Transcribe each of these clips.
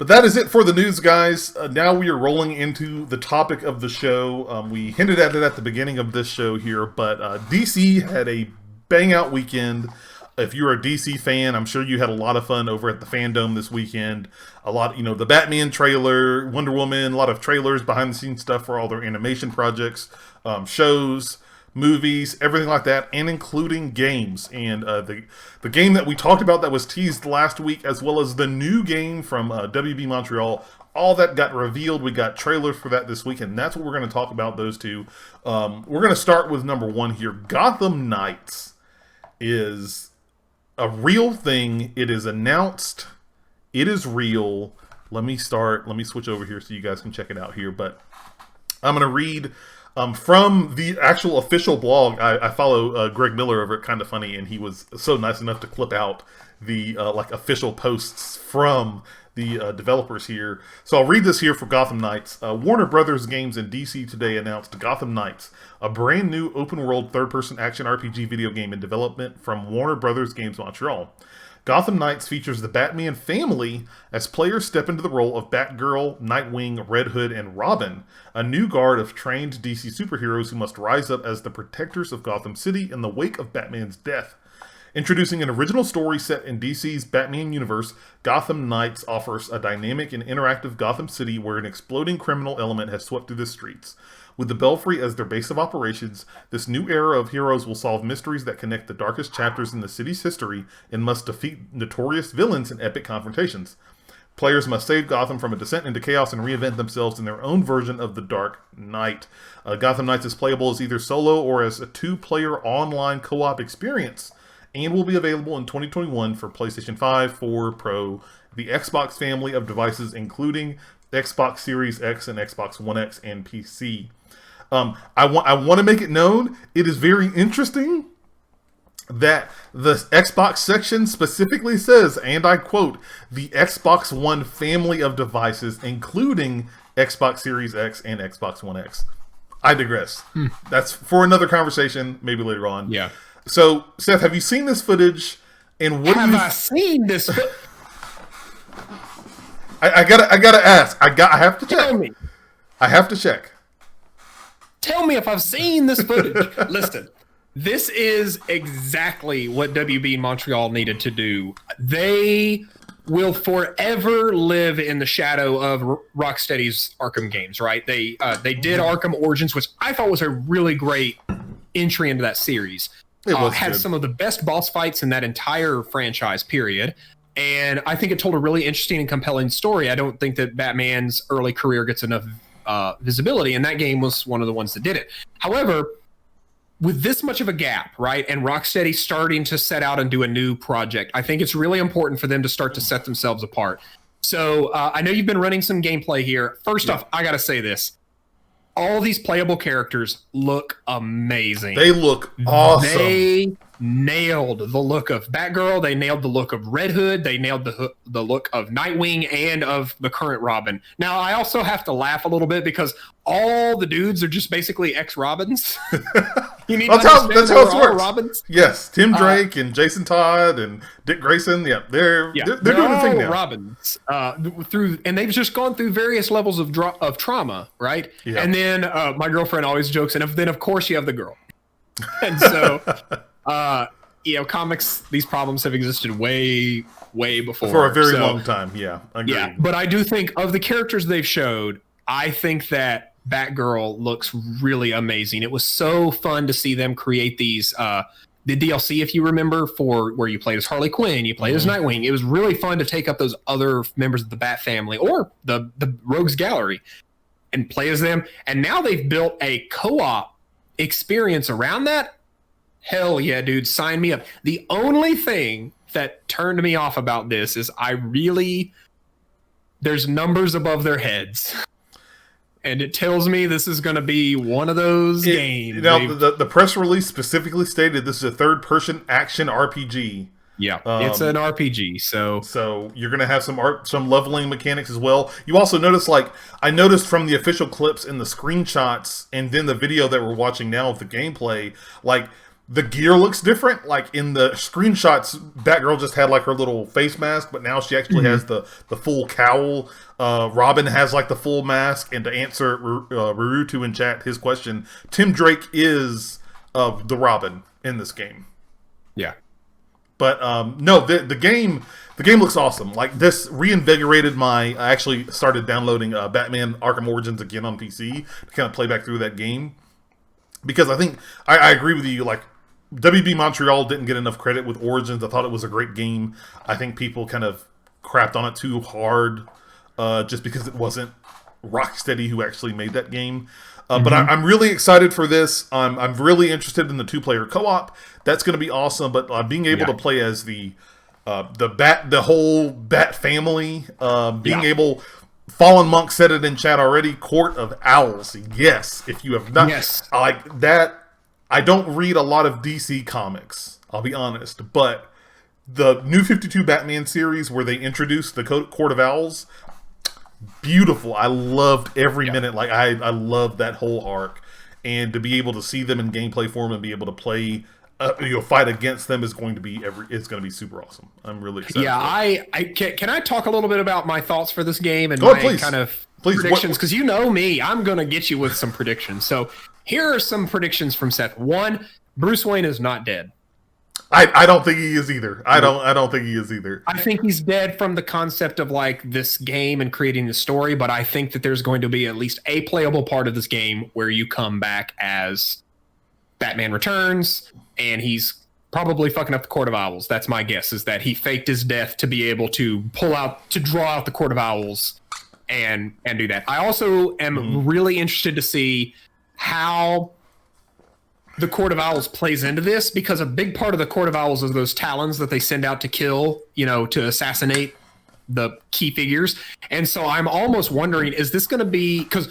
But that is it for the news, guys. Now we are rolling into the topic of the show. We hinted at it at the beginning of this show here, but DC had a bang-out weekend. If you're a DC fan, I'm sure you had a lot of fun over at the Fandome this weekend. A lot, the Batman trailer, Wonder Woman, a lot of trailers, behind-the-scenes stuff for all their animation projects, shows, movies, everything like that, and including games. And the game that we talked about that was teased last week, as well as the new game from WB Montreal, all that got revealed. We got trailers for that this week, and that's what we're going to talk about, those two. We're going to start with number one here. Gotham Knights is a real thing. It is announced. It is real. Let me switch over here so you guys can check it out here. But I'm going to read from the actual official blog. I follow Greg Miller over at Kinda Funny, and he was so nice enough to clip out the official posts from the developers here. So I'll read this here for Gotham Knights. Warner Brothers Games and DC today announced Gotham Knights, a brand new open-world third-person action RPG video game in development from Warner Brothers Games Montreal. Gotham Knights features the Batman family as players step into the role of Batgirl, Nightwing, Red Hood, and Robin, a new guard of trained DC superheroes who must rise up as the protectors of Gotham City in the wake of Batman's death. Introducing an original story set in DC's Batman universe, Gotham Knights offers a dynamic and interactive Gotham City where an exploding criminal element has swept through the streets. With the Belfry as their base of operations, this new era of heroes will solve mysteries that connect the darkest chapters in the city's history and must defeat notorious villains in epic confrontations. Players must save Gotham from a descent into chaos and reinvent themselves in their own version of the Dark Knight. Gotham Knights is playable as either solo or as a two-player online co-op experience, and will be available in 2021 for PlayStation 5, 4, Pro, the Xbox family of devices, including Xbox Series X and Xbox One X and PC. I want to make it known, it is very interesting that the Xbox section specifically says, and I quote, the Xbox One family of devices, including Xbox Series X and Xbox One X. I digress. That's for another conversation, maybe later on. Yeah. So, Seth, have you seen this footage? And what have I seen this? I gotta ask. I have to check. Tell me. I have to check. Tell me if I've seen this footage. Listen, this is exactly what WB Montreal needed to do. They will forever live in the shadow of Rocksteady's Arkham games, right? They did Arkham Origins, which I thought was a really great entry into that series. It had good. some of the best boss fights in that entire franchise, period. And I think it told a really interesting and compelling story. I don't think that Batman's early career gets enough visibility, and that game was one of the ones that did it. However, with this much of a gap, right, and Rocksteady starting to set out and do a new project, I think it's really important for them to start to set themselves apart. So I know you've been running some gameplay here. First off, I got to say this. All these playable characters look amazing. They look awesome. They nailed the look of Batgirl. They nailed the look of Red Hood. They nailed the look of Nightwing and of the current Robin. Now, I also have to laugh a little bit because all the dudes are just basically ex-Robins. You need that's how it works. Robins. Yes, Tim Drake and Jason Todd and Dick Grayson. Yeah, they're doing the thing now. Robins and they've just gone through various levels of trauma, right? Yeah. And then my girlfriend always jokes, and then of course you have the girl. And so, comics, these problems have existed way before. For a very long time, yeah. Agreed. Yeah, but I do think of the characters they've showed, I think that Batgirl looks really amazing. It was so fun to see them create these, the DLC, if you remember, for where you played as Harley Quinn, you played as Nightwing. It was really fun to take up those other members of the Bat family or the Rogues Gallery and play as them. And now they've built a co-op experience around that. Hell yeah, dude, sign me up. The only thing that turned me off about this is there's numbers above their heads. And it tells me this is going to be one of those games. Now, the press release specifically stated this is a third-person action RPG. Yeah, it's an RPG, so you're going to have some leveling mechanics as well. You also notice, I noticed from the official clips and the screenshots, and then the video that we're watching now of the gameplay, the gear looks different. Like in the screenshots, Batgirl just had like her little face mask, but now she actually has the full cowl. Robin has like the full mask. And to answer Rurutu in chat his question, Tim Drake is the Robin in this game. Yeah. But no, the game looks awesome. Like this reinvigorated I actually started downloading Batman Arkham Origins again on PC to kind of play back through that game, because I think I agree with you. Like WB Montreal didn't get enough credit with Origins. I thought it was a great game. I think people kind of crapped on it too hard just because it wasn't Rocksteady who actually made that game. But I'm really excited for this. I'm really interested in the 2-player co-op. That's going to be awesome. But being able to play as the whole Bat family, being able, Fallen Monk said it in chat already. Court of Owls. Yes, if you have not, like that. I don't read a lot of DC comics, I'll be honest, but the New 52 Batman series where they introduced the Court of Owls, beautiful. I loved every minute. Like I loved that whole arc, and to be able to see them in gameplay form and be able to play, fight against them is going to be it's going to be super awesome. I'm really excited. Yeah, can I talk a little bit about my thoughts for this game and my kind of predictions? Because you know me, I'm going to get you with some predictions. So here are some predictions from Seth. 1, Bruce Wayne is not dead. I don't think he is either. I don't think he is either. I think he's dead from the concept of like this game and creating the story, but I think that there's going to be at least a playable part of this game where you come back as Batman Returns, and he's probably fucking up the Court of Owls. That's my guess, is that he faked his death to be able to draw out the Court of Owls and do that. I also am really interested to see how the Court of Owls plays into this, because a big part of the Court of Owls is those talons that they send out to kill, to assassinate the key figures. And so I'm almost wondering, is this going to be, because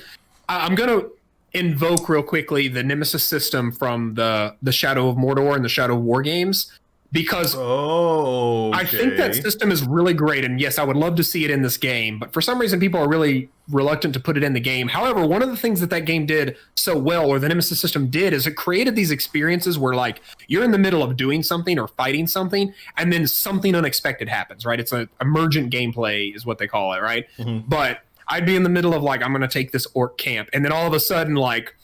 I'm going to invoke real quickly the Nemesis system from the Shadow of Mordor and the Shadow of War games, because I think that system is really great, and yes, I would love to see it in this game, but for some reason people are really reluctant to put it in the game. However, one of the things that game did so well, or the Nemesis system did, is it created these experiences where like you're in the middle of doing something or fighting something, and then something unexpected happens, right? It's an emergent gameplay is what they call it, right? But I'd be in the middle of like, I'm going to take this orc camp, and then all of a sudden like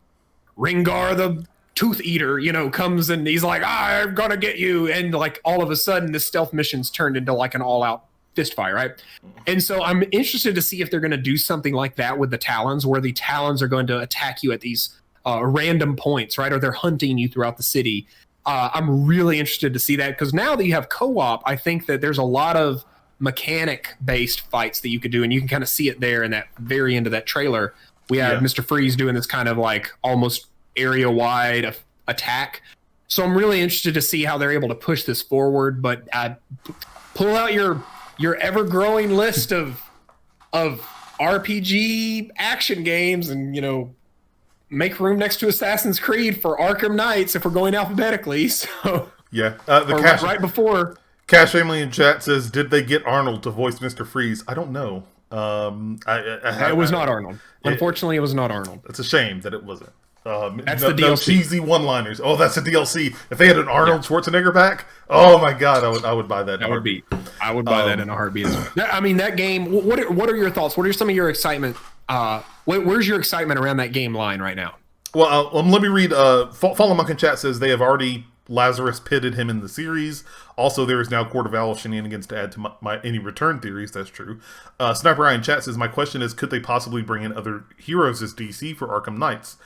Ringar the Tooth Eater, comes and he's like, I'm gonna get you, and like all of a sudden this stealth mission's turned into like an all-out fist fight, right? And so I'm interested to see if they're going to do something like that with the Talons, where the Talons are going to attack you at these random points, right? Or they're hunting you throughout the city. I'm really interested to see that, because now that you have co-op, I think that there's a lot of mechanic-based fights that you could do, and you can kind of see it there in that very end of that trailer. We have Mr. Freeze doing this kind of like almost area-wide attack. So I'm really interested to see how they're able to push this forward. But pull out your ever-growing list of RPG action games, and make room next to Assassin's Creed for Arkham Knights if we're going alphabetically. So right before. Cash Family in chat says, "Did they get Arnold to voice Mr. Freeze?" I don't know. It was not Arnold. Unfortunately, it was not Arnold. It's a shame that it wasn't. That's the DLC. No cheesy one-liners. Oh, that's a DLC. If they had an Arnold Schwarzenegger pack, oh my god, I would buy that. I would buy that in a heartbeat. I mean, that game. What are your thoughts? What are some of your excitement? Where's your excitement around that game line right now? Well, let me read. Fallen Monk in chat says they have already Lazarus pitted him in the series. Also, there is now Court of Owl shenanigans to add to my any return theories. That's true. Sniper Eye in chat says, my question is, could they possibly bring in other heroes as DC for Arkham Knights?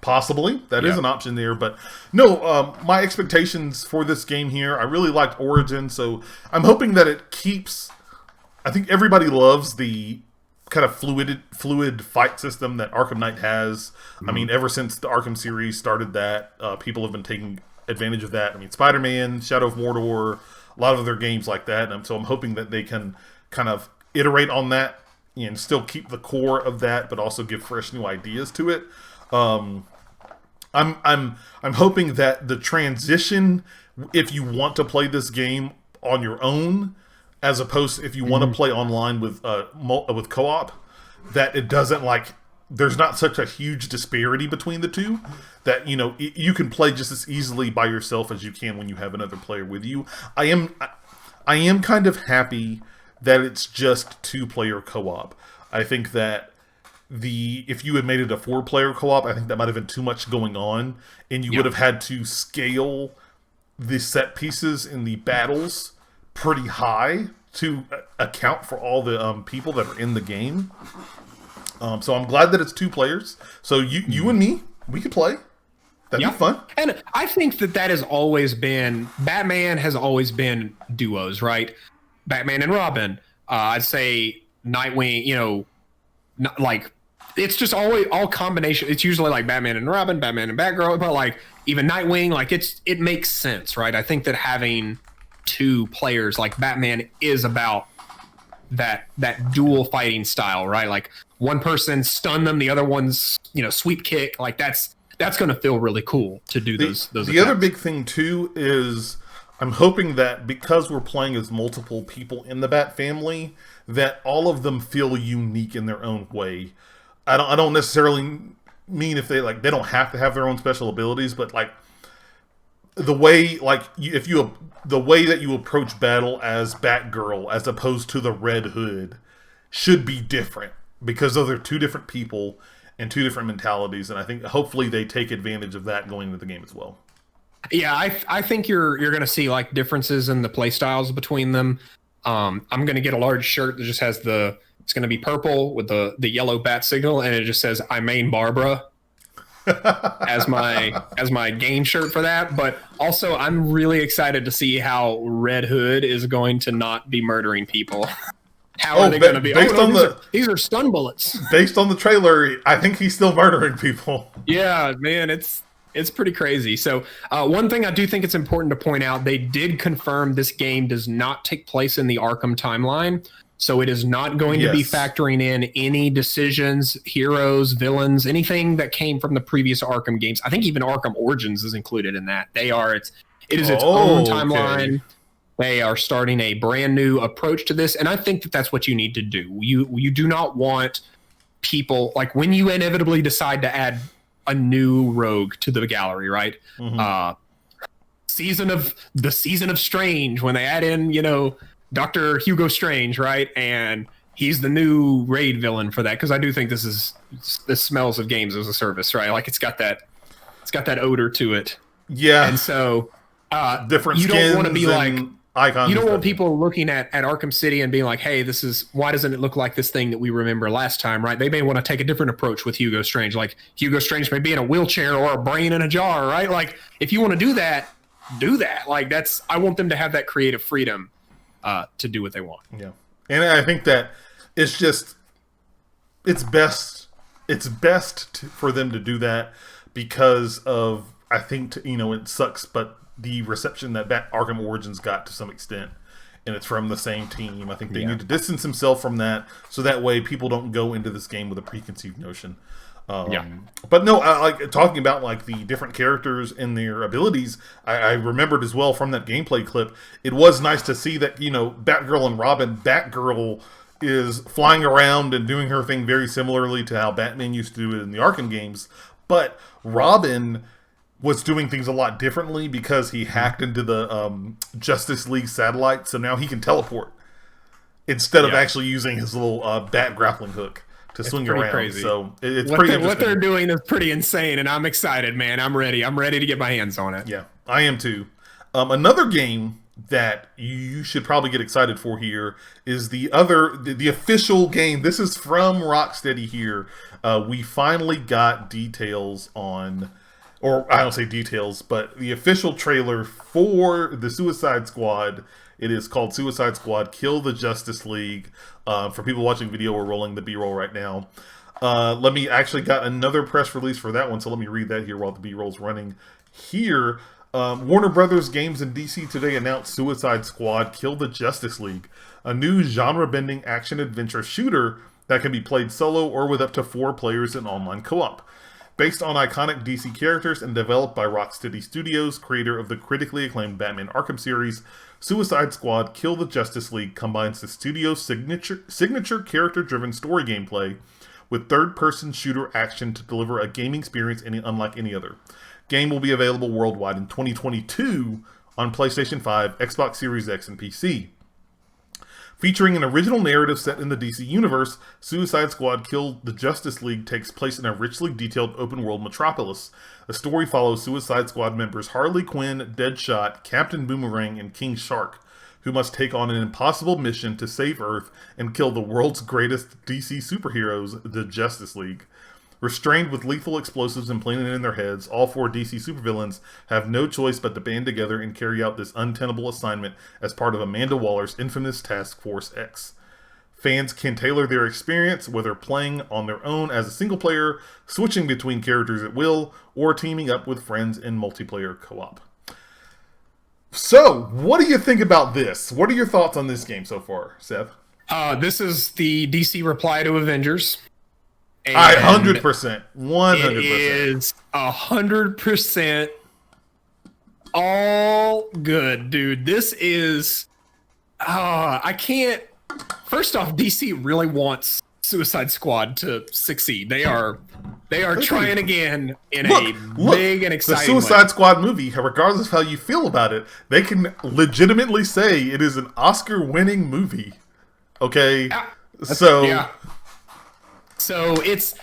Possibly. That is an option there. But no, my expectations for this game here, I really liked Origin, so I'm hoping that it keeps... I think everybody loves the kind of fluid fight system that Arkham Knight has. I mean, ever since the Arkham series started that, people have been taking advantage of that. I mean, Spider-Man, Shadow of Mordor, a lot of their games like that. And so I'm hoping that they can kind of iterate on that and still keep the core of that, but also give fresh new ideas to it. I'm hoping that the transition, if you want to play this game on your own, as opposed to if you want to play online with co-op, that it doesn't like there's not such a huge disparity between the two that you can play just as easily by yourself as you can when you have another player with you. I am kind of happy that it's just 2-player co-op. I think that if you had made it a 4-player co-op, I think that might have been too much going on, and you would have had to scale the set pieces in the battles pretty high to account for all the people that are in the game. So I'm glad that it's 2 players. So you and me, we could play. That'd be fun. And I think that has always been, Batman has always been duos, right? Batman and Robin. I'd say Nightwing, not like, it's just always all combination. It's usually like Batman and Robin, Batman and Batgirl, but like even Nightwing, like it makes sense, right? I think that having 2 players like Batman is about that dual fighting style, right? Like one person stun them, the other one's sweep kick. Like that's going to feel really cool to do those. The other big thing too is I'm hoping that because we're playing as multiple people in the Bat family, that all of them feel unique in their own way. I don't necessarily mean if they don't have to have their own special abilities, but like the way the way that you approach battle as Batgirl as opposed to the Red Hood should be different because those are 2 different people and 2 different mentalities, and I think hopefully they take advantage of that going into the game as well. Yeah, I think you're going to see like differences in the play styles between them. I'm going to get a large shirt that just has it's going to be purple with the yellow bat signal, and it just says "I main Barbara" as my game shirt for that. But also, I'm really excited to see how Red Hood is going to not be murdering people. How are they going to be? These are stun bullets. Based on the trailer, I think he's still murdering people. Yeah, man, it's pretty crazy. So one thing I do think it's important to point out, they did confirm this game does not take place in the Arkham timeline. So it is not going to be factoring in any decisions, heroes, villains, anything that came from the previous Arkham games. I think even Arkham Origins is included in that. It is its own timeline. Okay. They are starting a brand new approach to this, and I think that that's what you need to do. You do not want people, like when you inevitably decide to add a new rogue to the gallery, right? Mm-hmm. Season of Strange, when they add in, Dr. Hugo Strange, right? And he's the new raid villain for that, because I do think this smells of games as a service, right? Like it's got that odor to it. Yeah. And so different you don't want to be like icons. You don't want people looking at Arkham City and being like, hey, why doesn't it look like this thing that we remember last time, right? They may want to take a different approach with Hugo Strange. Like Hugo Strange may be in a wheelchair or a brain in a jar, right? Like if you want to do that, do that. Like I want them to have that creative freedom to do what they want. Yeah. And I think that it's best for them to do that because of, I think, it sucks, but the reception that Arkham Origins got to some extent, and it's from the same team. I think they need to distance themselves from that, so that way people don't go into this game with a preconceived notion. But no, I like talking about like the different characters and their abilities. I remembered as well from that gameplay clip. It was nice to see that Batgirl and Robin. Batgirl is flying around and doing her thing very similarly to how Batman used to do it in the Arkham games, but Robin was doing things a lot differently because he hacked into the Justice League satellite, so now he can teleport instead of actually using his little bat grappling hook to swing around. Crazy. So it's pretty interesting. What they're doing is pretty insane, and I'm excited, man. I'm ready to get my hands on it. Yeah, I am too. Another game that you should probably get excited for here is the official game. This is from Rocksteady here. We finally got details on, or I don't say details, but the official trailer for the Suicide Squad. It is called Suicide Squad Kill the Justice League. For people watching video, we're rolling the B-roll right now. Actually got another press release for that one, so let me read that here while the B-roll's running here. Warner Brothers Games and DC today announced Suicide Squad Kill the Justice League, a new genre-bending action-adventure shooter that can be played solo or with up to 4 players in online co-op. Based on iconic DC characters and developed by Rocksteady Studios, creator of the critically acclaimed Batman Arkham series, Suicide Squad Kill the Justice League combines the studio's signature character-driven story gameplay with third-person shooter action to deliver a gaming experience unlike any other. Game will be available worldwide in 2022 on PlayStation 5, Xbox Series X, and PC. Featuring an original narrative set in the DC universe, Suicide Squad Kill the Justice League takes place in a richly detailed open-world metropolis. The story follows Suicide Squad members Harley Quinn, Deadshot, Captain Boomerang, and King Shark, who must take on an impossible mission to save Earth and kill the world's greatest DC superheroes, the Justice League. Restrained with lethal explosives implanted in their heads, all 4 DC supervillains have no choice but to band together and carry out this untenable assignment as part of Amanda Waller's infamous Task Force X. Fans can tailor their experience, whether playing on their own as a single player, switching between characters at will, or teaming up with friends in multiplayer co-op. So, what do you think about this? What are your thoughts on this game so far, Seth? This is the DC reply to Avengers. 100%. 100%. It is 100% all good, dude. This is... I can't... First off, DC really wants Suicide Squad to succeed. They are trying again in a big and exciting way. The Suicide way. Squad movie, regardless of how you feel about it, they can legitimately say it is an Oscar-winning movie. Okay? Yeah. So it's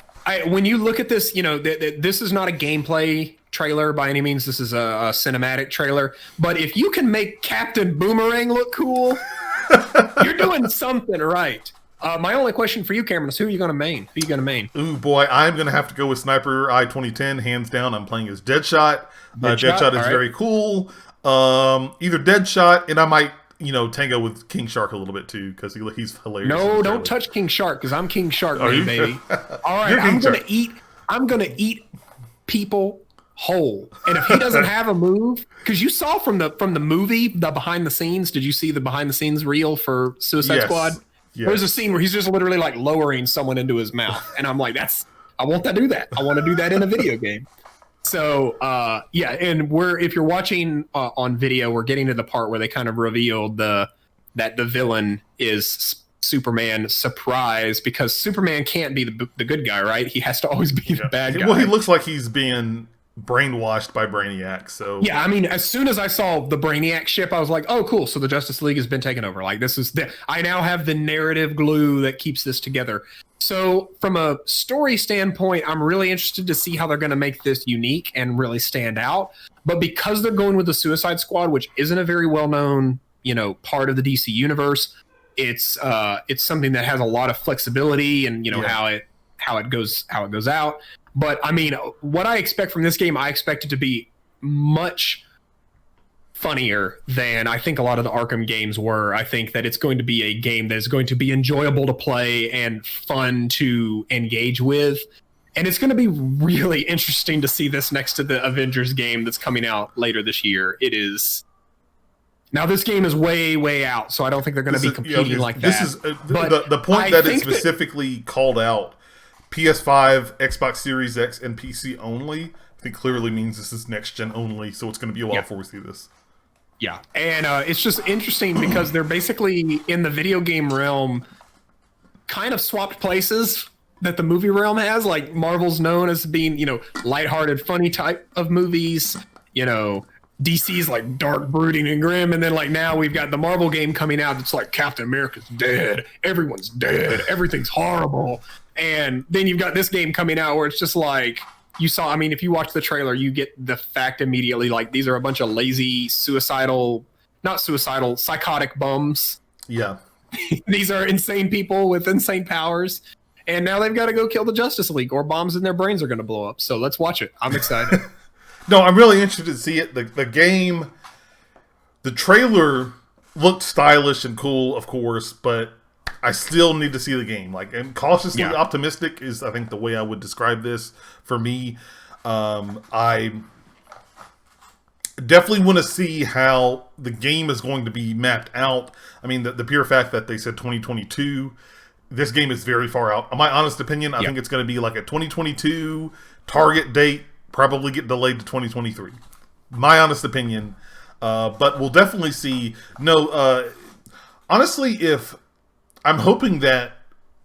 when you look at this, you know, this is not a gameplay trailer by any means. This is a cinematic trailer. But if you can make Captain Boomerang look cool, you're doing something right. My only question for you, Cameron, is who are you going to main? Who are you going to main? Ooh, boy, I'm going to have to go with Sniper Eye 2010, hands down. I'm playing as Deadshot. Deadshot is very cool. Either Deadshot, and I might, tango with King Shark a little bit too, because he's hilarious. No, don't touch King Shark, because I'm King Shark, baby. All right, I'm gonna eat people whole. And if he doesn't have a move, because you saw from the movie, the behind the scenes, did you see the behind the scenes reel for Suicide Squad? Yes. There's a scene where he's just literally like lowering someone into his mouth, and I'm like, I want to do that. I want to do that in a video game. So and if you're watching on video, we're getting to the part where they kind of revealed that the villain is Superman. Surprise, because Superman can't be the good guy, right? He has to always be the bad guy. Well, he looks like he's being brainwashed by Brainiac. So yeah, I mean, as soon as I saw the Brainiac ship, I was like, oh, cool. So the Justice League has been taken over. Like I now have the narrative glue that keeps this together. So from a story standpoint, I'm really interested to see how they're going to make this unique and really stand out. But because they're going with the Suicide Squad, which isn't a very well-known, part of the DC universe, it's something that has a lot of flexibility and how it goes out. But I mean, what I expect from this game, I expect it to be much funnier than I think a lot of the Arkham games were. I think that it's going to be a game that is going to be enjoyable to play and fun to engage with. And it's going to be really interesting to see this next to the Avengers game that's coming out later this year. It is. Now, this game is way, way out, so I don't think they're going to be competing like that. This is the point that it's specifically called out. PS5, Xbox Series X, and PC only, I think clearly means this is next gen only, so it's going to be a while before we see this. Yeah, and it's just interesting because they're basically in the video game realm kind of swapped places that the movie realm has. Like Marvel's known as being, lighthearted, funny type of movies. DC's like dark, brooding, and grim, and then like now we've got the Marvel game coming out that's like Captain America's dead, everyone's dead, everything's horrible. And then you've got this game coming out where it's just like if you watch the trailer, you get the fact immediately, like these are a bunch of lazy, psychotic bums. Yeah. These are insane people with insane powers. And now they've got to go kill the Justice League or bombs in their brains are going to blow up. So let's watch it. I'm excited. No, I'm really interested to see it. The game, the trailer looked stylish and cool, of course, but I still need to see the game. And cautiously optimistic is, I think, the way I would describe this for me. I definitely want to see how the game is going to be mapped out. I mean, the pure fact that they said 2022, this game is very far out. In my honest opinion, I think it's going to be like a 2022 target date, probably get delayed to 2023. My honest opinion. But we'll definitely see. Honestly, I'm hoping that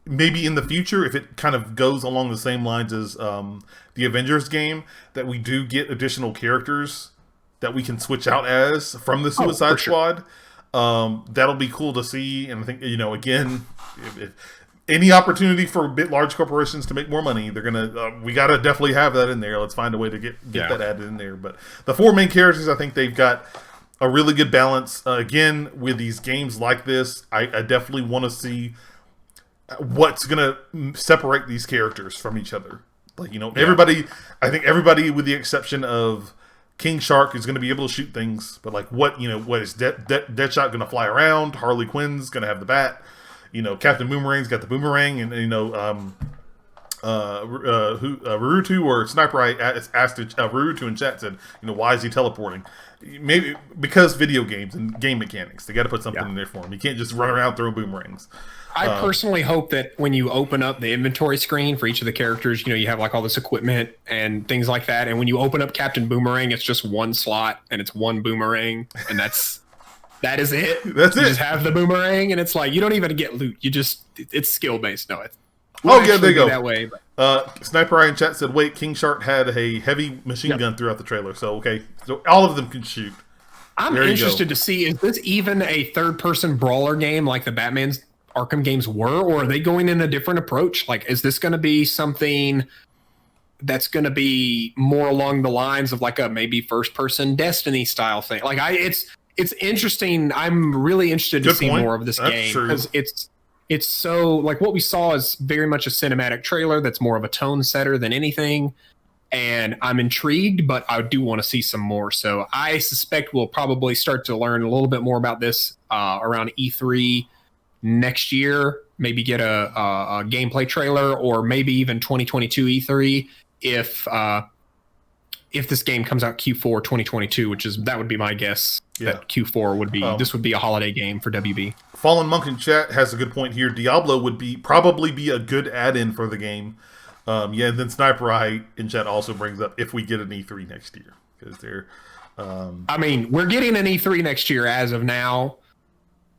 maybe in the future, if it kind of goes along the same lines as the Avengers game, that we do get additional characters that we can switch out as from the Suicide Squad. That'll be cool to see. And I think, again, if any opportunity for large corporations to make more money, they're gonna. We gotta definitely have that in there. Let's find a way to get that added in there. But the 4 main characters, I think they've got a really good balance. Again, with these games like this, I definitely want to see what's gonna separate these characters from each other. Like, everybody. I think everybody, with the exception of King Shark, is going to be able to shoot things. But like, what is Deadshot going to fly around? Harley Quinn's going to have the bat. Captain Boomerang's got the boomerang, and Rurutu or Sniper Eye asked Rurutu in chat, said, why is he teleporting? Maybe because video games and game mechanics, they got to put something in there for him. You can't just run around throwing boomerangs. I personally hope that when you open up the inventory screen for each of the characters, you have like all this equipment and things like that. And when you open up Captain Boomerang, it's just one slot and it's one boomerang, and that is it. That's it. You just have the boomerang, and it's like you don't even get loot. It's skill based. No, it's there you go. That way. Sniper Eye in chat said, "Wait, King Shark had a heavy machine gun throughout the trailer." So okay, so all of them can shoot. I'm interested to see, is this even a third-person brawler game like the Batman's Arkham games were, or are they going in a different approach? Like, is this going to be something that's going to be more along the lines of like a maybe first-person Destiny style thing? Like, it's interesting. I'm really interested to see more of this game, because it's so, like, what we saw is very much a cinematic trailer that's more of a tone setter than anything. And I'm intrigued, but I do want to see some more. So I suspect we'll probably start to learn a little bit more about this around E3 next year. Maybe get a gameplay trailer, or maybe even 2022 E3 if this game comes out Q4 2022, that would be my guess. Yeah. That Q4 would be this would be a holiday game for WB. Fallen Monk in chat has a good point here. Diablo would probably be a good add-in for the game. And then Sniper Eye in chat also brings up if we get an E3 next year, because they're. We're getting an E3 next year as of now.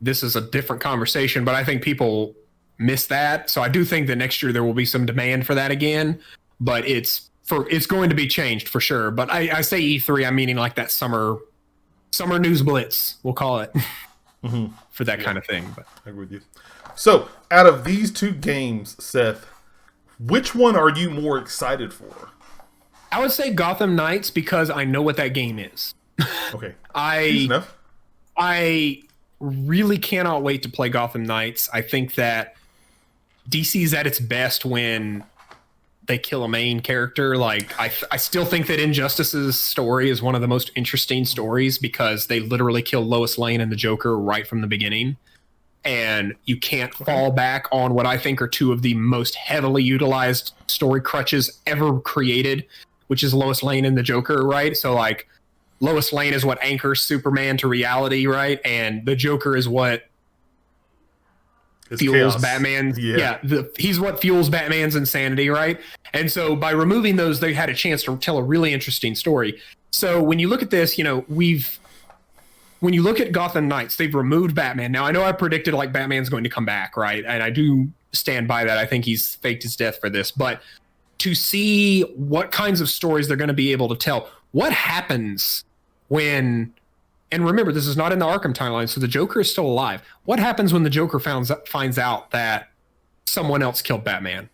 This is a different conversation, but I think people miss that. So I do think that next year there will be some demand for that again, but it's going to be changed for sure. But I say E3, I'm meaning like that summer news blitz, we'll call it, for that kind of thing. But I agree with you. So out of these 2 games, Seth, which one are you more excited for? I would say Gotham Knights, because I know what that game is. Okay. I really cannot wait to play Gotham Knights. I think that DC's at its best when they kill a main character. Like, I still think that Injustice's story is one of the most interesting stories, because they literally kill Lois Lane and the Joker right from the beginning. And you can't fall back on what I think are 2 of the most heavily utilized story crutches ever created, which is Lois Lane and the Joker, right? So, like, Lois Lane is what anchors Superman to reality, right? And the Joker is what fuels Batman's. He's what fuels Batman's insanity, right? And so by removing those, they had a chance to tell a really interesting story. So when you look at this, when you look at Gotham Knights, they've removed Batman. Now, I know I predicted like Batman's going to come back, right? And I do stand by that. I think he's faked his death for this. But to see what kinds of stories they're going to be able to tell, what happens when, and remember, this is not in the Arkham timeline, so the Joker is still alive. What happens when the Joker finds out that someone else killed Batman?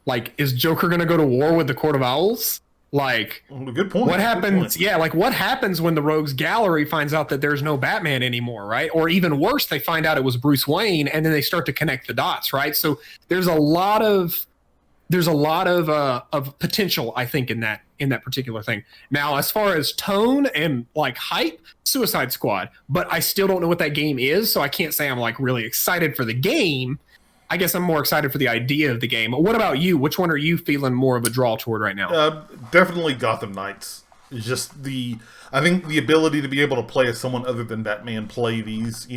Like, is Joker going to go to war with the Court of Owls? Like, good point. What happens? Yeah, like what happens when the Rogues Gallery finds out that there's no Batman anymore, right? Or even worse, they find out it was Bruce Wayne, and then they start to connect the dots, right? So there's a lot of potential, I think, in that particular thing. Now, as far as tone and like hype, Suicide Squad, but I still don't know what that game is, so I can't say I'm like really excited for the game. I guess I'm more excited for the idea of the game. What about you? Which one are you feeling more of a draw toward right now? Definitely Gotham Knights. It's just I think the ability to be able to play as someone other than Batman, play these,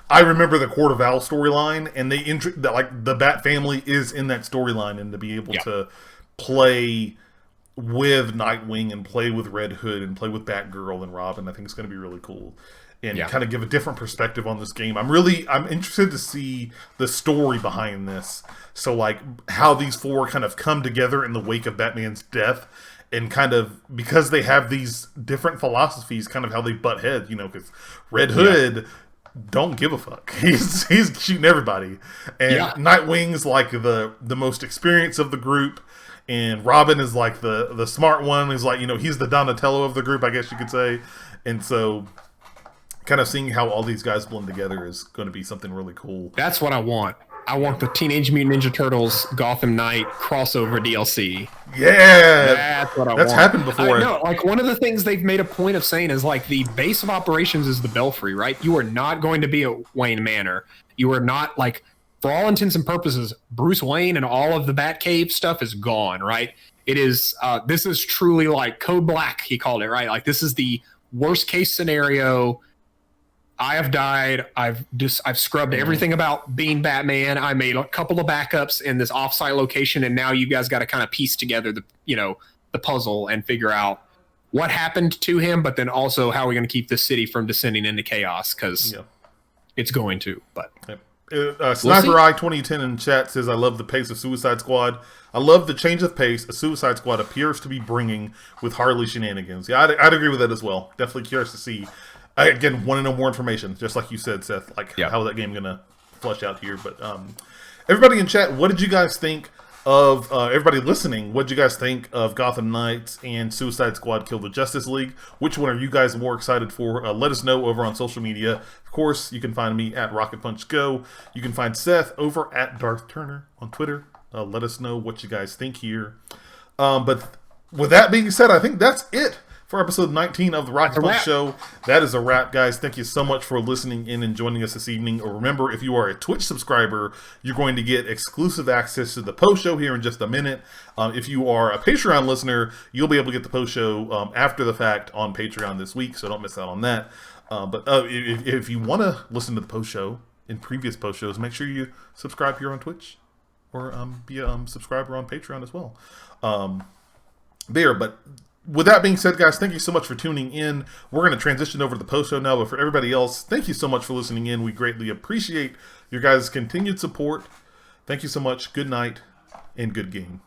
I remember the Court of Owls storyline, and the Bat family is in that storyline, and to be able to play with Nightwing and play with Red Hood and play with Batgirl and Robin, I think it's going to be really cool. and kind of give a different perspective on this game. I'm interested to see the story behind this. So like how these four kind of come together in the wake of Batman's death, and kind of because they have these different philosophies, kind of how they butt heads, because Red Hood don't give a fuck. He's shooting everybody, and Nightwing's like the most experienced of the group, and Robin is like the smart one. He's like he's the Donatello of the group, I guess you could say. And so kind of seeing how all these guys blend together is going to be something really cool. That's what I want. I want the Teenage Mutant Ninja Turtles Gotham Knight crossover DLC. Yeah, that's what I want. That's happened before. No, like one of the things they've made a point of saying is like the base of operations is the Belfry, right? You are not going to be at Wayne Manor. You are not like, for all intents and purposes, Bruce Wayne and all of the Batcave stuff is gone, right? It is. This is truly like Code Black. He called it, right? Like this is the worst case scenario. I have died. I've scrubbed everything about being Batman. I made a couple of backups in this offsite location, and now you guys got to kind of piece together the puzzle and figure out what happened to him, but then also how we're going to keep the city from descending into chaos, because it's going to. But Sniper Eye 2010 in chat says, "I love the pace of Suicide Squad. I love the change of pace a Suicide Squad appears to be bringing with Harley shenanigans." Yeah, I'd agree with that as well. Definitely curious to see. I, again, want to know more information, just like you said, Seth, like how that game going to flesh out here. But everybody in chat, what did you guys think of, everybody listening, what did you guys think of Gotham Knights and Suicide Squad Kill the Justice League? Which one are you guys more excited for? Let us know over on social media. Of course, you can find me at Rocket Punch Go. You can find Seth over at Darth Turner on Twitter. Let us know what you guys think here. But with that being said, I think that's it for episode 19 of the Rocket Punch Show. That is a wrap, guys. Thank you so much for listening in and joining us this evening. Remember, if you are a Twitch subscriber, you're going to get exclusive access to the post show here in just a minute. If you are a Patreon listener, you'll be able to get the post show after the fact on Patreon this week, so don't miss out on that. But if you want to listen to the post show in previous post shows, make sure you subscribe here on Twitch, or be a subscriber on Patreon as well. But with that being said, guys, thank you so much for tuning in. We're going to transition over to the post show now, but for everybody else, thank you so much for listening in. We greatly appreciate your guys' continued support. Thank you so much. Good night and good game.